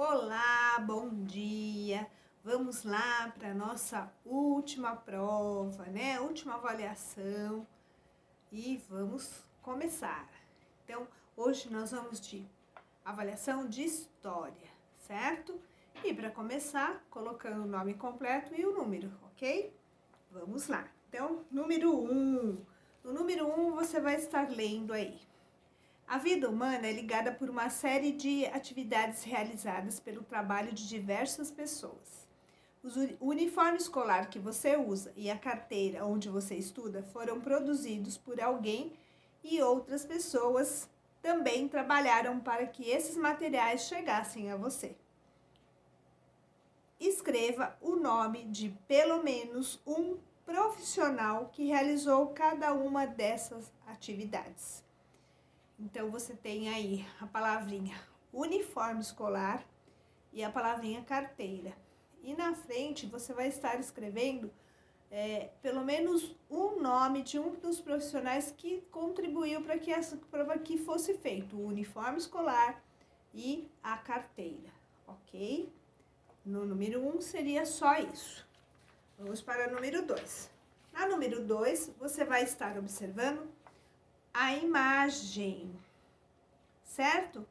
Olá, bom dia! Vamos lá para a nossa última prova, né? Última avaliação e vamos começar. Então, hoje nós vamos de avaliação de história, certo? E para começar, colocando o nome completo e o número, ok? Vamos lá. Então, número 1. No número 1 você vai estar lendo aí. A vida humana é ligada por uma série de atividades realizadas pelo trabalho de diversas pessoas. O uniforme escolar que você usa e a carteira onde você estuda foram produzidos por alguém e outras pessoas também trabalharam para que esses materiais chegassem a você. Escreva o nome de pelo menos um profissional que realizou cada uma dessas atividades. Então, você tem aí a palavrinha uniforme escolar e a palavrinha carteira. E na frente, você vai estar escrevendo pelo menos um nome de um dos profissionais que contribuiu para que essa prova aqui fosse feito. O uniforme escolar e a carteira, ok? No número 1 seria só isso. Vamos para o número 2. Na número 2, você vai estar observando a imagem, certo?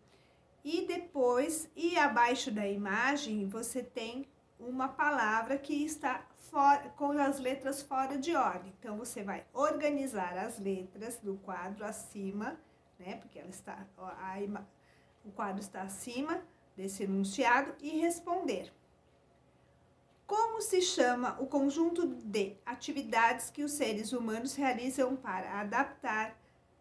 E depois, abaixo da imagem, você tem uma palavra que está fora, com as letras fora de ordem. Então, você vai organizar as letras do quadro acima, né? Porque ela está, o quadro está acima desse enunciado e responder. Como se chama o conjunto de atividades que os seres humanos realizam para adaptar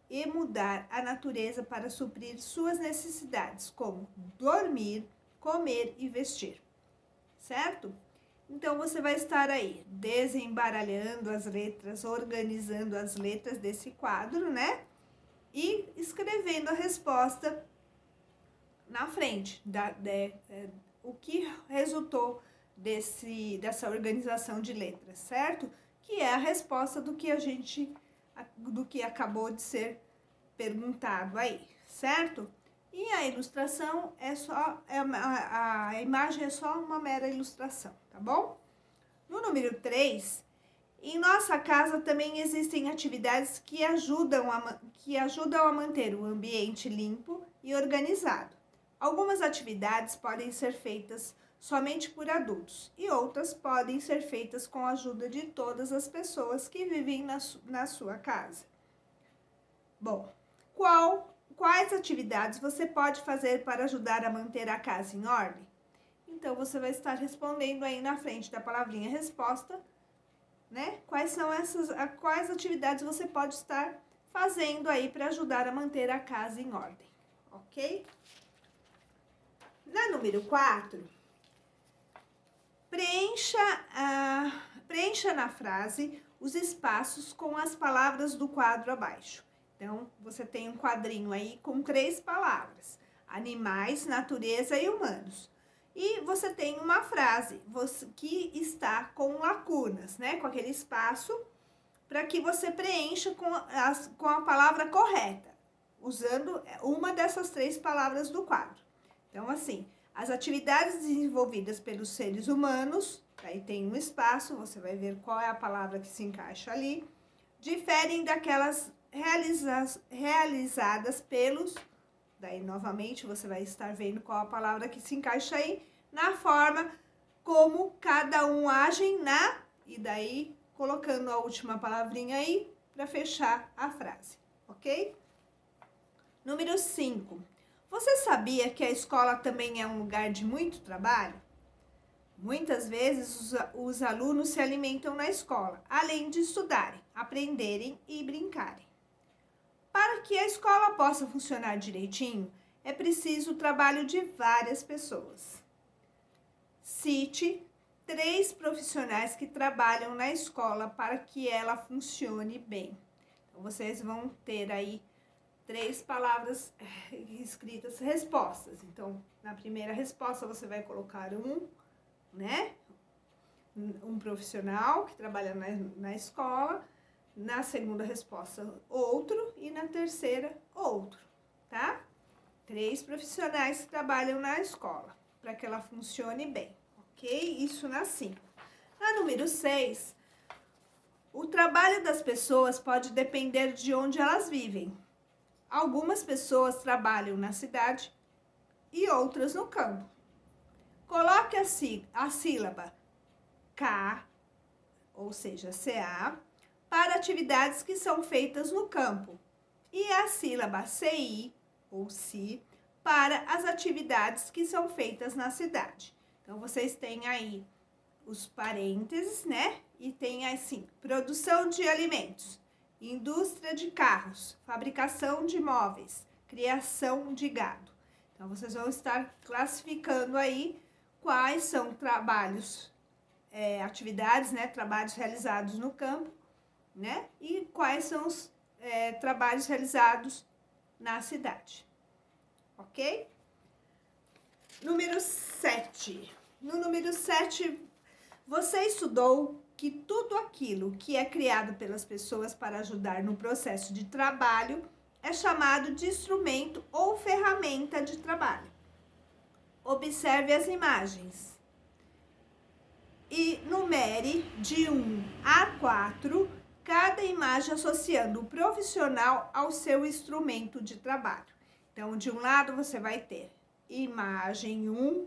e mudar a natureza para suprir suas necessidades, como dormir, comer e vestir, certo? Então, você vai estar aí desembaralhando as letras, organizando as letras desse quadro, né? E escrevendo a resposta na frente, o que resultou dessa organização de letras, certo? Que é a resposta do que acabou de ser perguntado aí, certo? E a ilustração a imagem é só uma mera ilustração, tá bom? No número 3, em nossa casa também existem atividades que ajudam a manter o ambiente limpo e organizado. Algumas atividades podem ser feitas somente por adultos e outras podem ser feitas com a ajuda de todas as pessoas que vivem na sua casa. Bom, quais atividades você pode fazer para ajudar a manter a casa em ordem? Então, você vai estar respondendo aí na frente da palavrinha resposta, né? Quais atividades você pode estar fazendo aí para ajudar a manter a casa em ordem, ok? Na número 4, preencha na frase os espaços com as palavras do quadro abaixo. Então, você tem um quadrinho aí com 3 palavras: animais, natureza e humanos. E você tem uma frase que está com lacunas, né? Com aquele espaço para que você preencha com a palavra correta, usando uma dessas 3 palavras do quadro. Então, assim, as atividades desenvolvidas pelos seres humanos, aí tem um espaço, você vai ver qual é a palavra que se encaixa ali, diferem daquelas realizadas pelos, daí novamente você vai estar vendo qual a palavra que se encaixa aí, na forma como cada um age e daí colocando a última palavrinha aí para fechar a frase, ok? Número 5. Você sabia que a escola também é um lugar de muito trabalho? Muitas vezes os alunos se alimentam na escola, além de estudarem, aprenderem e brincarem. Para que a escola possa funcionar direitinho, é preciso o trabalho de várias pessoas. Cite 3 profissionais que trabalham na escola para que ela funcione bem. Então, vocês vão ter aí 3 palavras escritas, respostas. Então, na primeira resposta, você vai colocar né? Um profissional que trabalha na escola. Na segunda resposta, outro. E na terceira, outro, tá? 3 profissionais que trabalham na escola. para que ela funcione bem, ok? Isso na 5. Na número 6, o trabalho das pessoas pode depender de onde elas vivem. Algumas pessoas trabalham na cidade e outras no campo. Coloque a sílaba K, ou seja, CA, para atividades que são feitas no campo, e a sílaba CI, ou CI, para as atividades que são feitas na cidade. Então, vocês têm aí os parênteses, né? E tem assim, produção de alimentos, indústria de carros, fabricação de móveis, criação de gado. Então, vocês vão estar classificando aí quais são trabalhos, atividades, né? Trabalhos realizados no campo, né? E quais são os trabalhos realizados na cidade. Ok? Número 7. No número 7, você estudou que tudo aquilo que é criado pelas pessoas para ajudar no processo de trabalho é chamado de instrumento ou ferramenta de trabalho. Observe as imagens e numere de 1 a 4 cada imagem associando o profissional ao seu instrumento de trabalho. Então, de um lado você vai ter imagem 1,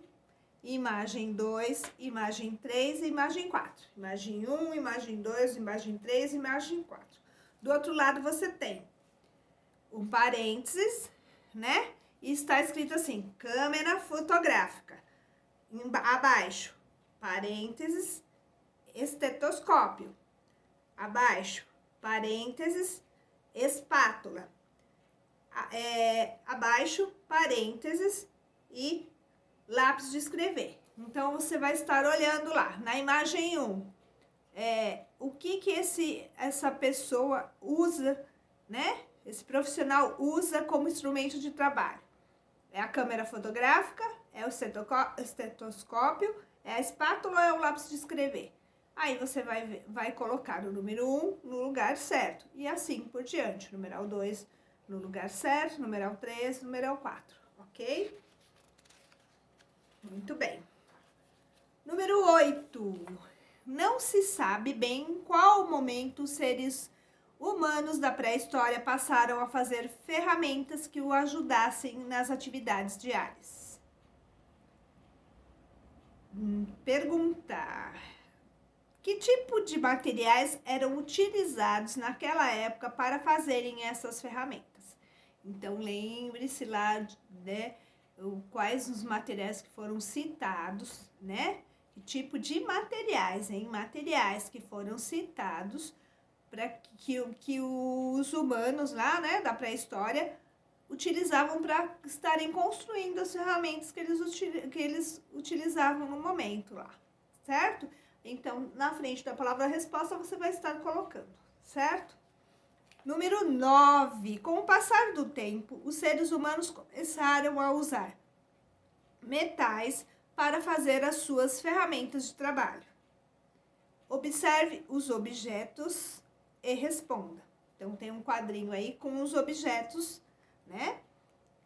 imagem 2, imagem 3 e imagem 4. Imagem 1, imagem 2, imagem 3, imagem 4. Do outro lado você tem um parênteses, né? E está escrito assim, câmera fotográfica. Abaixo, parênteses, estetoscópio. Abaixo, parênteses, espátula. Abaixo, parênteses e lápis de escrever. Então, você vai estar olhando lá, na imagem 1, o que essa pessoa usa, né? Esse profissional usa como instrumento de trabalho. É a câmera fotográfica, é o estetoscópio, é a espátula ou é o lápis de escrever. Aí você vai colocar o número 1 no lugar certo. E assim por diante. Numeral 2 no lugar certo, numeral 3, numeral 4. Ok? Muito bem. Número 8. Não se sabe bem em qual momento os seres humanos da pré-história passaram a fazer ferramentas que o ajudassem nas atividades diárias. Perguntar. Que tipo de materiais eram utilizados naquela época para fazerem essas ferramentas? Então, lembre-se lá, né, quais os materiais que foram citados, né? Que tipo de materiais, hein? Materiais que foram citados para que os humanos lá, né, da pré-história, utilizavam para estarem construindo as ferramentas que eles utilizavam no momento lá, certo? Então, na frente da palavra resposta, você vai estar colocando, certo? Número 9. Com o passar do tempo, os seres humanos começaram a usar metais para fazer as suas ferramentas de trabalho. Observe os objetos e responda. Então, tem um quadrinho aí com os objetos, né?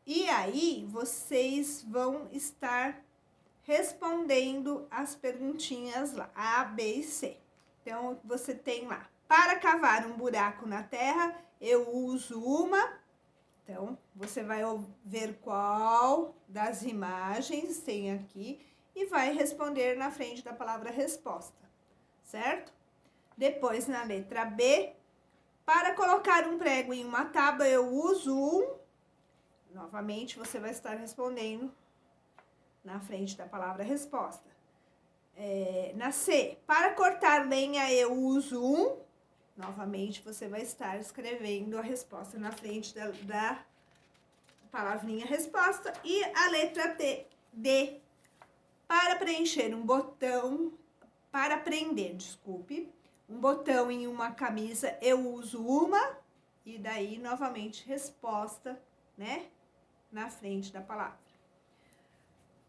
E aí, vocês vão estar respondendo as perguntinhas lá, A, B e C. Então, você tem lá, para cavar um buraco na terra, eu uso uma. Então, você vai ver qual das imagens tem aqui e vai responder na frente da palavra resposta, certo? Depois, na letra B, para colocar um prego em uma tábua, eu uso um. Novamente, você vai estar respondendo na frente da palavra resposta. Na C, para cortar lenha, eu uso um. Novamente, você vai estar escrevendo a resposta na frente da palavrinha resposta. E a letra D, para preencher um botão, para prender, desculpe, um botão em uma camisa, eu uso uma. E daí, novamente, resposta, né, na frente da palavra.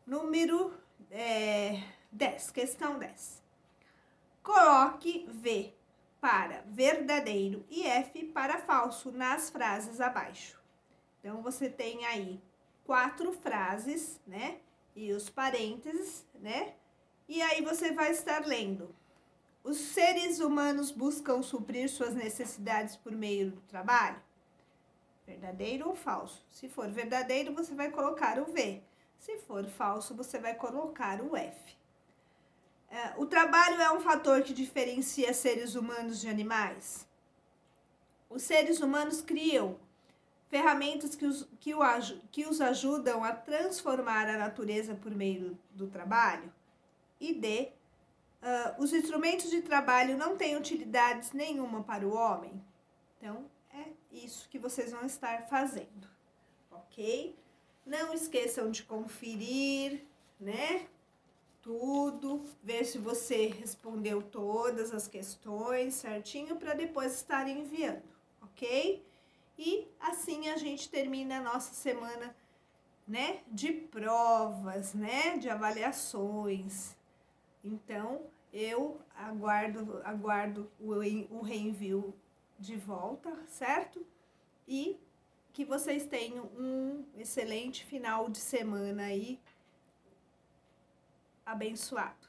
Número 10, questão 10. Coloque V para verdadeiro e F para falso nas frases abaixo. Então, você tem aí 4 frases, né? e os parênteses, né? E aí você vai estar lendo. Os seres humanos buscam suprir suas necessidades por meio do trabalho? Verdadeiro ou falso? Se for verdadeiro, você vai colocar o V. Se for falso, você vai colocar o F. O trabalho é um fator que diferencia seres humanos de animais? Os seres humanos criam ferramentas que os ajudam a transformar a natureza por meio do trabalho? E D. Os instrumentos de trabalho não têm utilidades nenhuma para o homem? Então, é isso que vocês vão estar fazendo, ok? Não esqueçam de conferir, né? Tudo, ver se você respondeu todas as questões certinho para depois estar enviando, ok? E assim a gente termina a nossa semana, né, de provas, né, de avaliações. Então, eu aguardo o reenvio de volta, certo? E que vocês tenham um excelente final de semana aí, abençoado.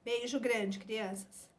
Beijo grande, crianças!